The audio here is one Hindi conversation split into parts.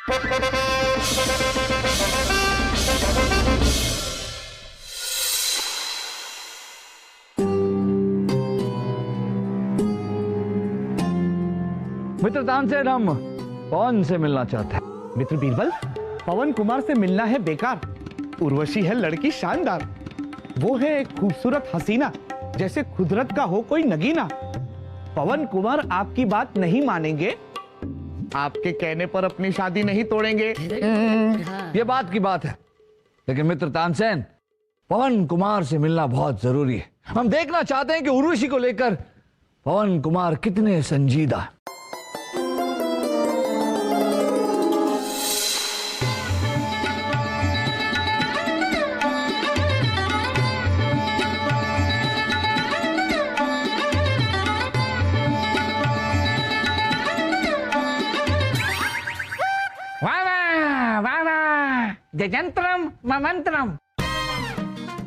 मित्र तानसेन, हम पवन से मिलना चाहते हैं। मित्र बीरबल, पवन कुमार से मिलना है बेकार। उर्वशी है लड़की शानदार, वो है एक खूबसूरत हसीना, जैसे कुदरत का हो कोई नगीना। पवन कुमार आपकी बात नहीं मानेंगे, आपके कहने पर अपनी शादी नहीं तोड़ेंगे। ये बात की बात है, लेकिन मित्र तानसेन, पवन कुमार से मिलना बहुत जरूरी है। हम देखना चाहते हैं कि उर्वशी को लेकर पवन कुमार कितने संजीदा है। जयंत्रम ममंत्रम,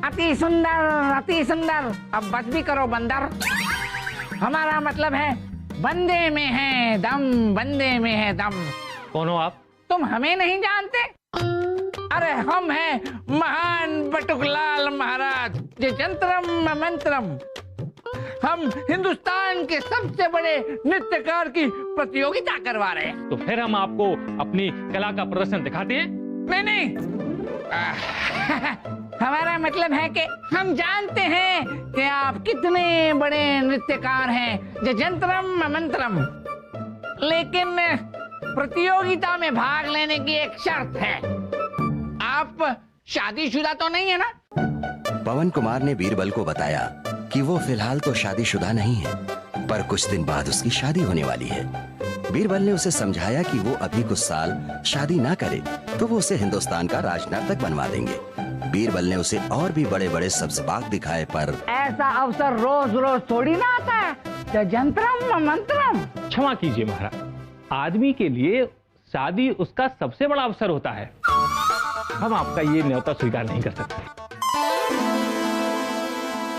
अति सुंदर। अब बस भी करो बंदर। हमारा मतलब है बंदे में है दम, बंदे में है दम। कौन हो आप? तुम हमें नहीं जानते? अरे हम हैं महान बटुकलाल महाराज, जयंत्रम ममंत्रम। हम हिंदुस्तान के सबसे बड़े नृत्यकार की प्रतियोगिता करवा रहे हैं। तो फिर हम आपको अपनी कला का प्रदर्शन दिखाते हैं। नहीं हमारा मतलब है कि हम जानते हैं कि आप कितने बड़े नृत्यकार हैं, जयंत्रम ममंत्रम। लेकिन प्रतियोगिता में भाग लेने की एक शर्त है, आप शादीशुदा तो नहीं है ना? पवन कुमार ने बीरबल को बताया कि वो फिलहाल तो शादीशुदा नहीं है, पर कुछ दिन बाद उसकी शादी होने वाली है। बीरबल ने उसे समझाया कि वो अभी कुछ साल शादी ना करे तो वो उसे हिंदुस्तान का राजनर्तक बनवा देंगे। बीरबल ने उसे और भी बड़े बड़े सब्ज़बाग दिखाए, पर ऐसा अवसर रोज रोज थोड़ी ना आता है। जयंत्रम मंत्रम। क्षमा कीजिए महाराज, आदमी के लिए शादी उसका सबसे बड़ा अवसर होता है। हम आपका ये न्योता स्वीकार नहीं कर सकते।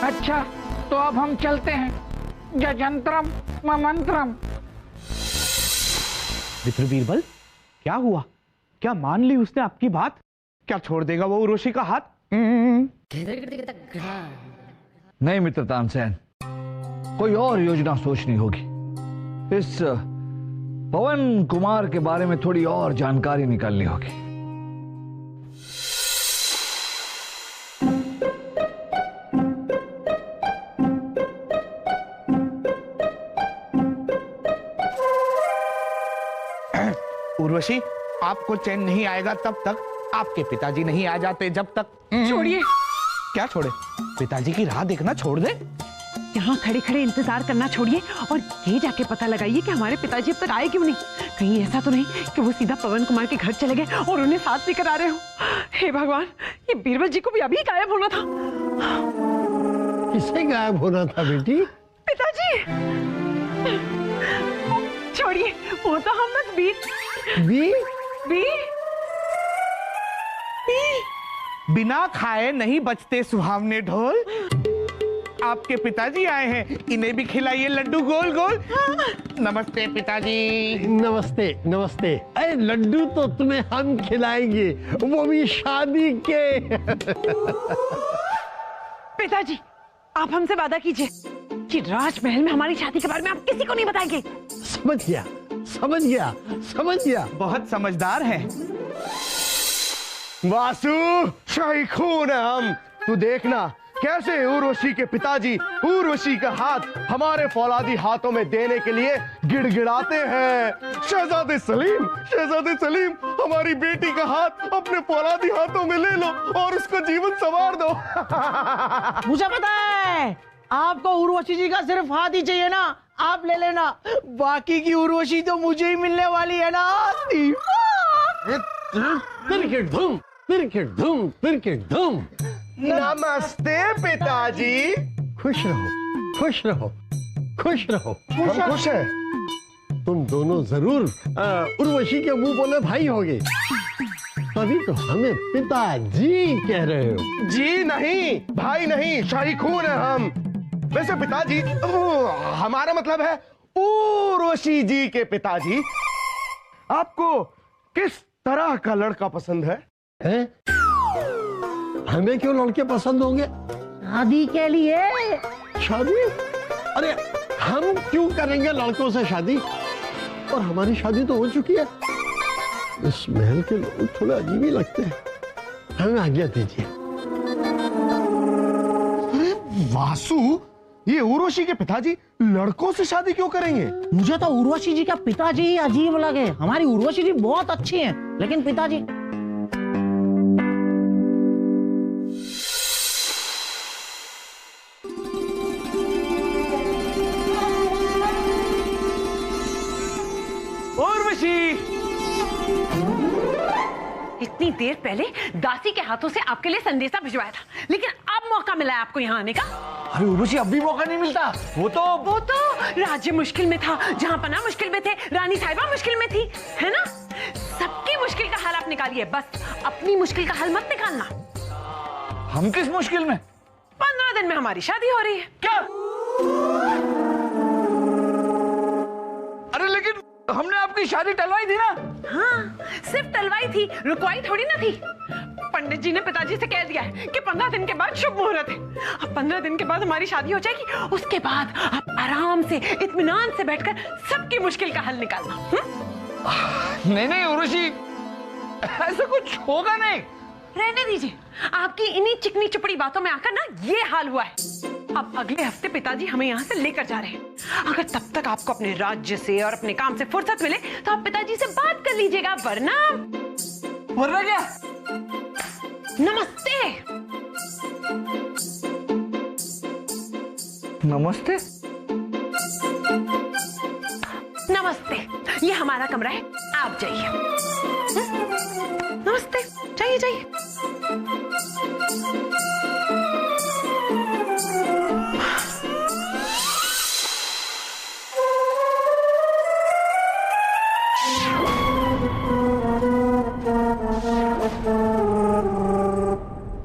अच्छा, तो अब हम चलते हैं। जयंत्रम ममंत्रम। मित्र बीरबल, क्या हुआ? क्या मान ली उसने आपकी बात? क्या छोड़ देगा वो उर्वशी का हाथ? नहीं मित्र तानसेन, कोई और योजना सोचनी होगी। इस पवन कुमार के बारे में थोड़ी और जानकारी निकालनी होगी। उर्वशी, आपको चैन नहीं आएगा तब तक, आपके पिताजी नहीं आ जाते जब तक। छोड़िए। क्या छोड़े? पिताजी की राह देखना छोड़ दे? यहाँ खड़े खड़े इंतजार करना छोड़िए और ये जाके पता लगाइए कि हमारे पिताजी अब तक आए क्यों नहीं। कहीं ऐसा तो नहीं कि वो सीधा पवन कुमार के घर चले गए और उन्हें साथ लेकर आ रहे हो। हे भगवान, ये बीरबल जी को भी अभी गायब होना था। किसे गायब होना था बेटी? पिताजी। छोड़िए, वो तो हम बस बिना खाए नहीं बचते सुहावने ढोल। आपके पिताजी आए हैं, इन्हें भी खिलाइए लड्डू गोल गोल। नमस्ते पिताजी। नमस्ते नमस्ते। अरे लड्डू तो तुम्हें हम खिलाएंगे, वो भी शादी के। पिताजी, आप हमसे वादा कीजिए कि राजमहल में हमारी शादी के बारे में आप किसी को नहीं बताएंगे। समझ गया समझ गया समझ गया। बहुत समझदार है। वासु, शाही खून है हम। तू देखना कैसे उर्वशी के पिताजी उर्वशी का हाथ हमारे फौलादी हाथों में देने के लिए गिड़गिड़ाते हैं। शहजादे सलीम, हमारी बेटी का हाथ अपने फौलादी हाथों में ले लो और उसका जीवन संवार दो। मुझे पता है, आपको उर्वशी जी का सिर्फ हाथ ही चाहिए ना, आप ले लेना। बाकी की उर्वशी तो मुझे ही मिलने वाली है ना। क्रिकेट धूम। नमस्ते पिताजी। खुश रहो। हम खुश हैं। तुम दोनों जरूर उर्वशी के मुंह बोले भाई होगे, तभी तो हमें पिताजी कह रहे हो। जी नहीं, भाई नहीं, शाही खून है हम। वैसे पिताजी, हमारा मतलब है उर्वशी जी के पिताजी। आपको किस तरह का लड़का पसंद है? हैं? हमें क्यों लड़के पसंद होंगे? शादी के लिए। शादी? अरे हम क्यों करेंगे लड़कों से शादी? और हमारी शादी तो हो चुकी है। इस महल के लोग थोड़े अजीब ही लगते हैं। हमें आज्ञा दीजिए। अरे वासु, ये उर्वशी के पिताजी लड़कों से शादी क्यों करेंगे? मुझे तो उर्वशी जी का पिताजी ही अजीब लगे। हमारी उर्वशी जी बहुत अच्छी हैं, लेकिन पिताजी। इतनी देर पहले दासी के हाथों से आपके लिए संदेशा भिजवाया था, लेकिन अब मौका मिला है आपको यहाँ आने का। अरे उर्वशी, अब भी मौका नहीं मिलता। वो तो राज्य मुश्किल में था, जहाँ पना मुश्किल में थे, रानी साहिबा मुश्किल में थी, है ना? सबकी मुश्किल का हल आप निकालिए, बस अपनी मुश्किल का हल मत निकालना। हम किस मुश्किल में? 15 दिन में हमारी शादी हो रही है। क्या? अरे लेकिन हमने आपकी शादी टलवाई थी ना? हाँ, सिर्फ टलवाई थी, रुकवाई थोड़ी ना थी। पंडित जी ने पिताजी से कह दिया है कि 15 दिन के बाद शुभ मुहूर्त है। अब 15 दिन के बाद हमारी शादी हो जाएगी, उसके बाद आप आराम से इत्मीनान से बैठकर सबकी मुश्किल का हल निकालना। नहीं उर्वशी, ऐसा कुछ होगा नहीं। रहने दीजिए, आपकी इन्हीं चिकनी चुपड़ी बातों में आकर ना ये हाल हुआ है। अब अगले हफ्ते पिताजी हमें यहाँ से लेकर जा रहे हैं। अगर तब तक आपको अपने राज्य से और अपने काम से फुर्सत मिले तो आप पिताजी से बात कर लीजिएगा, वरना क्या? नमस्ते। नमस्ते? नमस्ते, ये हमारा कमरा है, आप जाइए। नमस्ते, जाइए जाइए।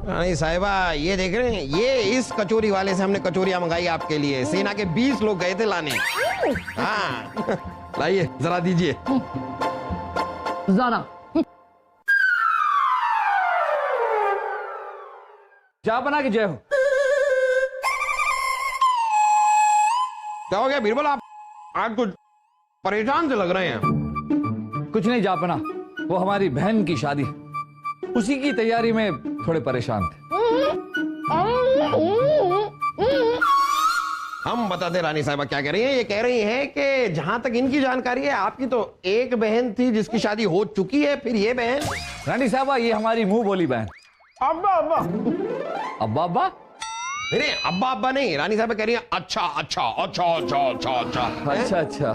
रानी साहिबा, ये देख रहे हैं, ये इस कचोरी वाले से हमने कचोरियां मंगाई आपके लिए। सेना के 20 लोग गए थे लाने। हाँ, लाइए जरा दीजिए। ज्यादा जा बना के जय हो। क्या हो गया बीरबल, आप आज कुछ परेशान से लग रहे हैं। कुछ नहीं जापना, वो हमारी बहन की शादी, उसी की तैयारी में थोड़े परेशान थे। हम बताते रानी साहिबा क्या कह रही हैं। ये कह रही हैं कि जहां तक इनकी जानकारी है, आपकी तो एक बहन थी जिसकी शादी हो चुकी है, फिर ये बहन। रानी साहबा, ये हमारी मुंह बोली बहन। अब्बा अब्बा अब्बा अब्बा? नहीं, अब्बा अब्बा नहीं, रानी साहिबा कह रही है अच्छा अच्छा अच्छा अच्छा अच्छा अच्छा अच्छा अच्छा।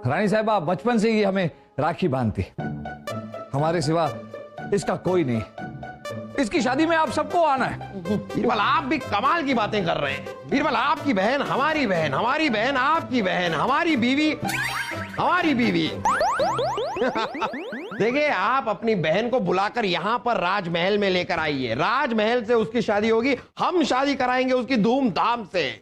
रानी साहबा, बचपन से ही हमें राखी बांधती, हमारे सिवा इसका कोई नहीं। इसकी शादी में आप सबको आना है। बीरबल, आप भी कमाल की बातें कर रहे हैं। बीरबल, आपकी बहन हमारी बहन, हमारी बहन आपकी बहन, हमारी बीवी हमारी बीवी। देखिए, आप अपनी बहन को बुलाकर यहाँ पर राजमहल में लेकर आइए। राजमहल से उसकी शादी होगी, हम शादी कराएंगे उसकी धूमधाम से।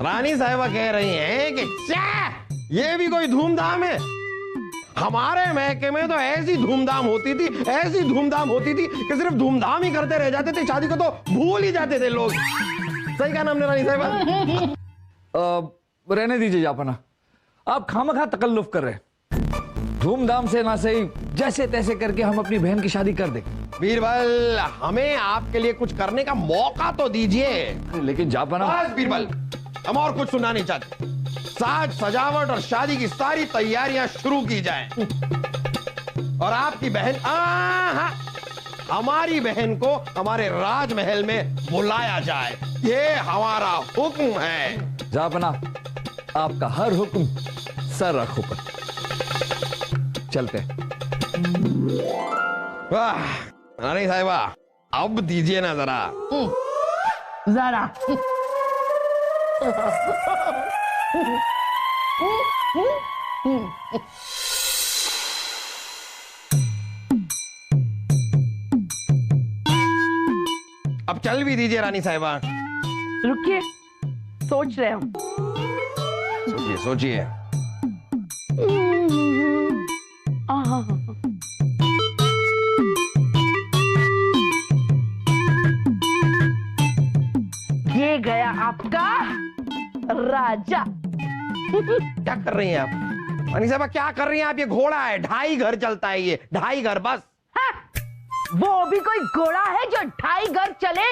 रानी साहिबा कह रही हैं कि ये भी कोई धूमधाम है? हमारे महके में तो ऐसी धूमधाम होती थी, ऐसी धूमधाम होती थी कि सिर्फ धूमधाम ही करते रह जाते थे, शादी को तो भूल ही जाते थे लोग। सही कहा ना हमने रानी साहिबा? रहने दीजिए जापना, आप खामखा तकल्लुफ कर रहे हैं। धूमधाम से ना सही, जैसे तैसे करके हम अपनी बहन की शादी कर दें। बीरबल, हमें आपके लिए कुछ करने का मौका तो दीजिए। लेकिन जापना, बस बीरबल, हम और कुछ सुनना नहीं चाहते। साज सजावट और शादी की सारी तैयारियां शुरू की जाएं। और आपकी बहन, हमारी बहन को हमारे राजमहल में बुलाया जाए, ये हमारा हुक्म है। जापना, आपका हर हुक्म सर रखो पर। चलते। वाह रानी साहिबा, अब दीजिए ना जरा। जरा अब चल भी दीजिए रानी साहिबा। रुकिए, सोच रहे हम। सोचिए सोचिए। ये गया आपका राजा। क्या कर रही हैं आप रानी साहबा, क्या कर रही हैं आप? ये घोड़ा है, 2.5 घर चलता है, ये 2.5 घर बस। हाँ, वो भी कोई घोड़ा है जो 2.5 घर चले?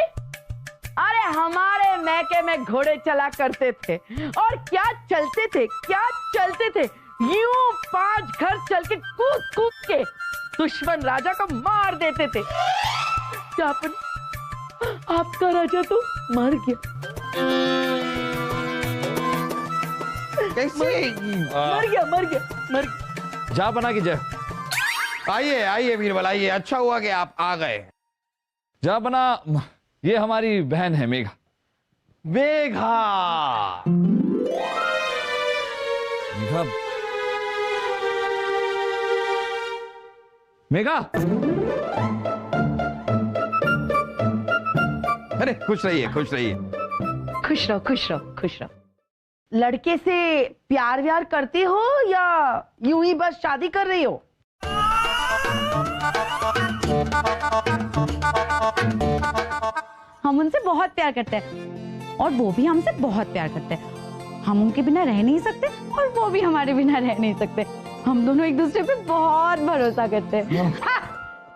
अरे हमारे मैके में घोड़े चला करते थे, और क्या चलते थे, क्या चलते थे, यूं 5 घर चल के कूद कूद के दुश्मन राजा को मार देते थे। क्या आपका राजा तो मर गया। कैसे? मर गया। जा बना की जय। आइए आइए बीरबल आइए, अच्छा हुआ कि आप आ गए। जा बना, ये हमारी बहन है मेघा। मेघा। मेघा, मेघा। अरे खुश रहिए खुश रहिए। खुश रहो खुश रहो खुश रहो। लड़के से प्यार व्यार करती हो या यूं ही बस शादी कर रही हो? हम उनसे बहुत प्यार करते हैं और वो भी हमसे बहुत प्यार करते हैं। हम उनके बिना रह नहीं सकते और वो भी हमारे बिना रह नहीं सकते। हम दोनों एक दूसरे पे बहुत भरोसा करते हैं। हाँ,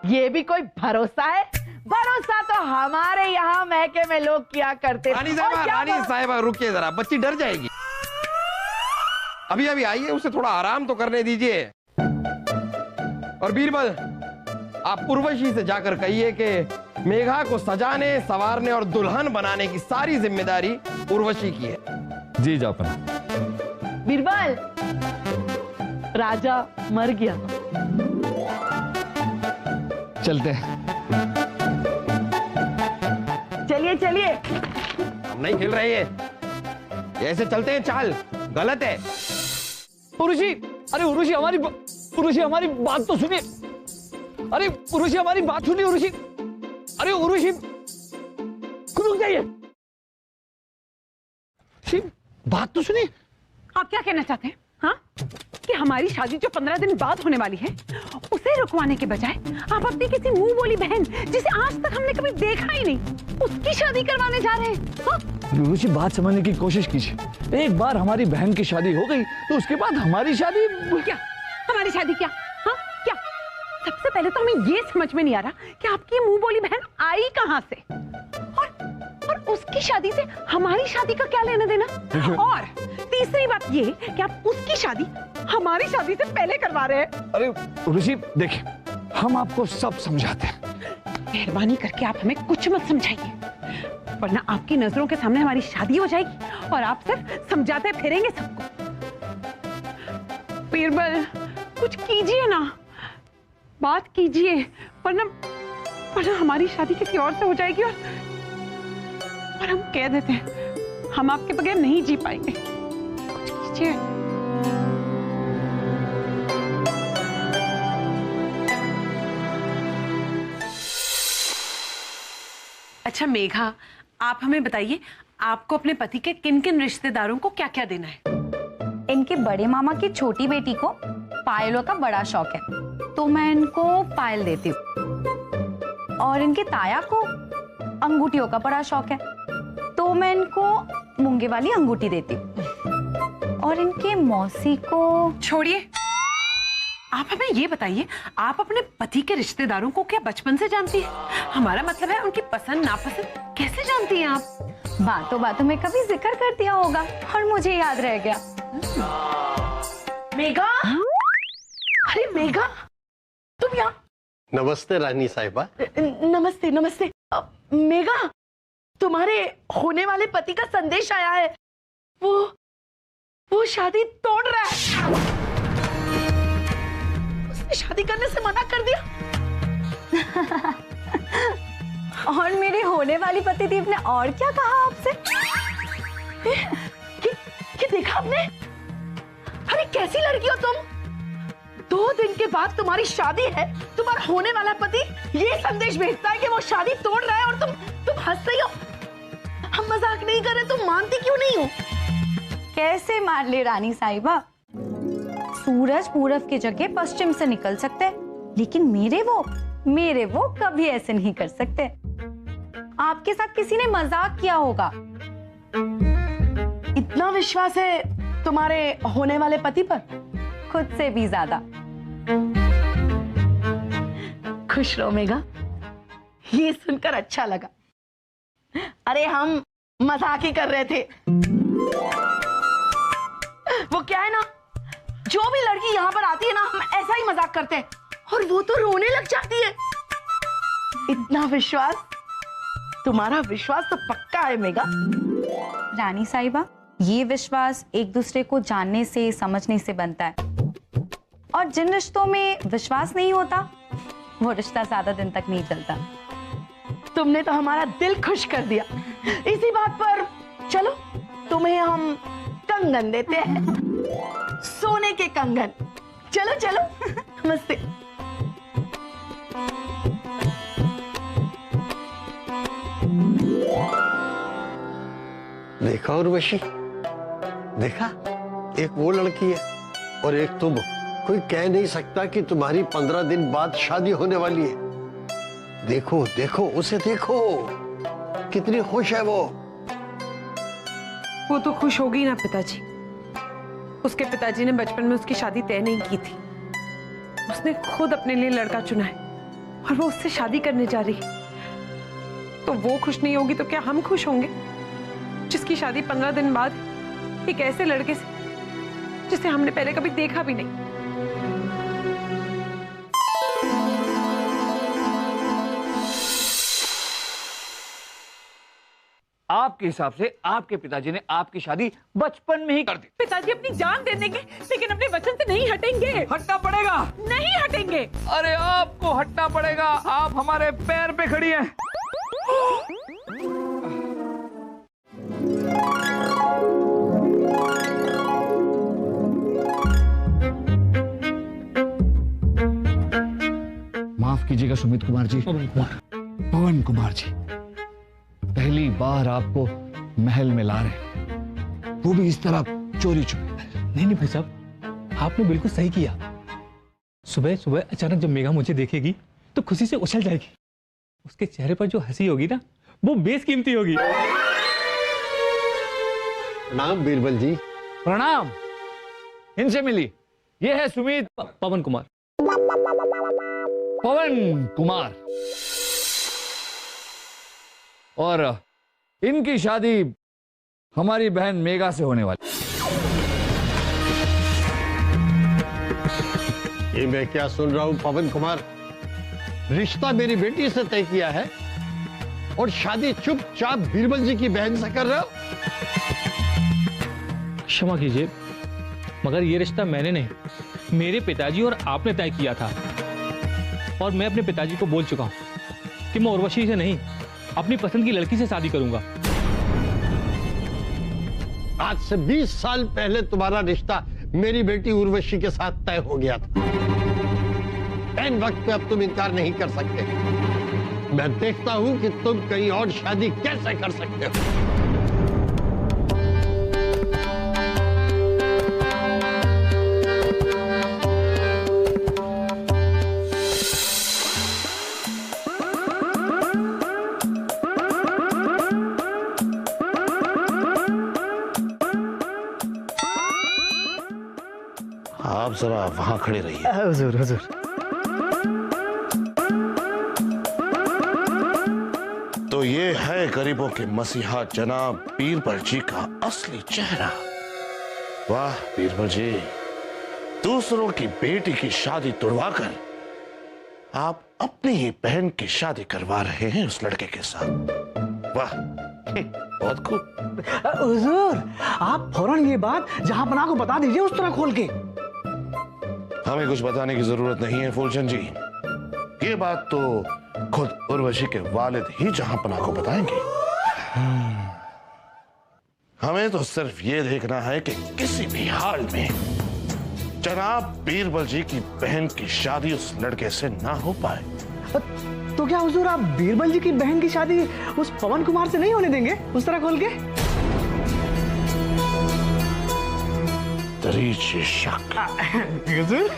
ये भी कोई भरोसा है? भरोसा तो हमारे यहाँ महके में लोग किया करते। रानी साहबा रुकिए जरा, बच्ची डर जाएगी। अभी अभी आइए, उसे थोड़ा आराम तो करने दीजिए। और बीरबल, आप उर्वशी से जाकर कहिए कि मेघा को सजाने, संवारने और दुल्हन बनाने की सारी जिम्मेदारी उर्वशी की है। जी जापना। बीरबल, राजा मर गया। चलते हैं। चलिए चलिए। हम नहीं खेल रहे हैं, ऐसे चलते हैं, चाल गलत है। उर्वशी, अरे उर्वशी हमारी बात तो सुनिए। अरे उर्वशी हमारी बात सुनिए। उर्वशी, अरे उर्वशी रुक जाइए, बात तो सुनिए। आप क्या कहना चाहते हैं? हाँ, कि हमारी शादी जो 15 दिन बाद होने वाली है उसे रुकवाने के बजाय आप अपनी किसी मुंह बोली बहन, जिसे आज तक हमने कभी देखा ही नहीं, उसकी शादी करवाने जा रहे हैं। हाँ? रुचि, बात समझने की कोशिश कीजिए। एक बार हमारी बहन की शादी हो गई तो उसके बाद हमारी शादी क्या? हमारी शादी क्या? हाँ क्या? सबसे पहले तो हमें ये समझ में नहीं आ रहा कि आपकी मुंह बोली बहन आई कहां से, और उसकी शादी से हमारी शादी का क्या लेना देना। और तीसरी बात ये कि आप उसकी शादी हमारी शादी से पहले करवा रहे हैं। अरे ऋषि देखिए, हम आपको सब समझाते हैं। मेहरबानी करके आप हमें कुछ मत समझाइए, वरना आपकी नजरों के सामने हमारी शादी हो जाएगी और आप सिर्फ समझाते फिरेंगे सबको। बीरबल, कुछ कीजिए ना, बात कीजिए, वरना हमारी शादी किसी और से हो जाएगी और हम कह देते हैं हम आपके बगैर नहीं जी पाएंगे। कुछ कीजिए। अच्छा मेघा, आप हमें बताइए, आपको अपने पति के किन किन रिश्तेदारों को क्या क्या देना है? इनके बड़े मामा की छोटी बेटी को पायलों का बड़ा शौक है, तो मैं इनको पायल देती हूँ। और इनके ताया को अंगूठियों का बड़ा शौक है, तो मैं इनको मूंगे वाली अंगूठी देती हूँ। और इनके मौसी को छोड़िए, आप हमें ये बताइए, आप अपने पति के रिश्तेदारों को क्या बचपन से जानती हैं? हमारा मतलब है उनकी पसंद नापसंद कैसे जानती हैं आप? बातों बातों में कभी जिक्र कर दिया होगा और मुझे याद रह गया। मेघा, अरे मेघा, तुम यहाँ? नमस्ते रानी साहिबा। नमस्ते नमस्ते। मेघा, तुम्हारे होने वाले पति का संदेश आया है। वो शादी तोड़ रहा है। उसने शादी करने से मना कर दिया। और मेरे होने वाली पतिदेव ने और क्या कहा आपसे? कि देखा आपने? अरे कैसी लड़की हो तुम? 2 दिन के बाद तुम्हारी शादी है, तुम्हारा होने वाला पति ये संदेश भेजता है कि वो शादी तोड़ रहा है और तुम हंस रही हो। हम मजाक नहीं कर रहे, तुम मानती क्यों नहीं हो? कैसे मान ले रानी साहिबा? सूरज पूरब की जगह पश्चिम से निकल सकते हैं, लेकिन मेरे वो कभी ऐसे नहीं कर सकते। आपके साथ किसी ने मजाक किया होगा। इतना विश्वास है तुम्हारे होने वाले पति पर? खुद से भी ज्यादा। खुश रहो मेघा, ये सुनकर अच्छा लगा। अरे हम मजाक ही कर रहे थे। वो क्या है ना, जो भी लड़की यहाँ पर आती है ना, हम ऐसा ही मजाक करते हैं और वो तो रोने लग जाती है। इतना विश्वास, तुम्हारा विश्वास तो पक्का है मेघा। रानी साहिबा, ये विश्वास एक दूसरे को जानने से समझने से बनता है, और जिन रिश्तों में विश्वास नहीं होता वो रिश्ता ज्यादा दिन तक नहीं चलता। तुमने तो हमारा दिल खुश कर दिया। इसी बात पर चलो तुम्हें हम कंगन देते हैं, सोने के कंगन। चलो चलो। नमस्ते। देखा उर्वशी, देखा, एक वो लड़की है और एक तुम। कोई कह नहीं सकता कि तुम्हारी 15 दिन बाद शादी होने वाली है। देखो देखो उसे, देखो कितनी खुश है वो। वो तो खुश होगी ना पिताजी। उसके पिताजी ने बचपन में उसकी शादी तय नहीं की थी। उसने खुद अपने लिए लड़का चुना है और वो उससे शादी करने जा रही है। तो वो खुश नहीं होगी तो क्या हम खुश होंगे, जिसकी शादी 15 दिन बाद एक ऐसे लड़के से जिसे हमने पहले कभी देखा भी नहीं। आपके हिसाब से आपके पिताजी ने आपकी शादी बचपन में ही कर दी। पिताजी अपनी जान दे देंगे लेकिन अपने वचन से नहीं हटेंगे। हटना पड़ेगा। नहीं हटेंगे। अरे आपको हटना पड़ेगा, आप हमारे पैर पे खड़ी हैं। माफ कीजिएगा सुमित कुमार जी, पवन कुमार जी, पहली बार आपको महल में ला रहे, वो भी इस तरह चोरी चोरी। नहीं भाई साहब, आपने बिल्कुल सही किया। सुबह सुबह अचानक जब मेघा मुझे देखेगी तो खुशी से उछल जाएगी। उसके चेहरे पर जो हंसी होगी ना, वो बेशकीमती होगी। प्रणाम बीरबल जी। प्रणाम। इनसे मिली, ये है सुमित पवन कुमार। पवन कुमार, और इनकी शादी हमारी बहन मेघा से होने वाली। ये मैं क्या सुन रहा हूं पवन कुमार? रिश्ता मेरी बेटी से तय किया है और शादी चुपचाप बीरबल जी की बहन से कर रहे हो? क्षमा कीजिए, मगर ये रिश्ता मैंने नहीं, मेरे पिताजी और आपने तय किया था। और मैं अपने पिताजी को बोल चुका हूं कि मैं उर्वशी से नहीं, अपनी पसंद की लड़की से शादी करूंगा। आज से 20 साल पहले तुम्हारा रिश्ता मेरी बेटी उर्वशी के साथ तय हो गया था। ऐन वक्त पे अब तुम इनकार नहीं कर सकते। मैं देखता हूं कि तुम कहीं और शादी कैसे कर सकते हो। आप जरा वहां खड़े रहिए। हुजूर हुजूर। तो ये है गरीबों के मसीहा जनाब बीरबल जी का असली चेहरा। वाह बीरबल जी, दूसरों की बेटी की शादी तुड़वाकर आप अपनी ही बहन की शादी करवा रहे हैं उस लड़के के साथ। वाह, बहुत खूब। हुजूर, आप फौरन ये बात जहां पनाह को बता दीजिए, उस तरह खोल के। हमें कुछ बताने की जरूरत नहीं है फूलचंद जी, ये बात तो खुद उर्वशी के वालिद ही जहां पनाह को बताएंगे। हमें तो सिर्फ ये देखना है कि किसी भी हाल में जनाब बीरबल जी की बहन की शादी उस लड़के से ना हो पाए। तो क्या हुजूर आप बीरबल जी की बहन की शादी उस पवन कुमार से नहीं होने देंगे उस तरह खोल के? दरीची शक। हुजूर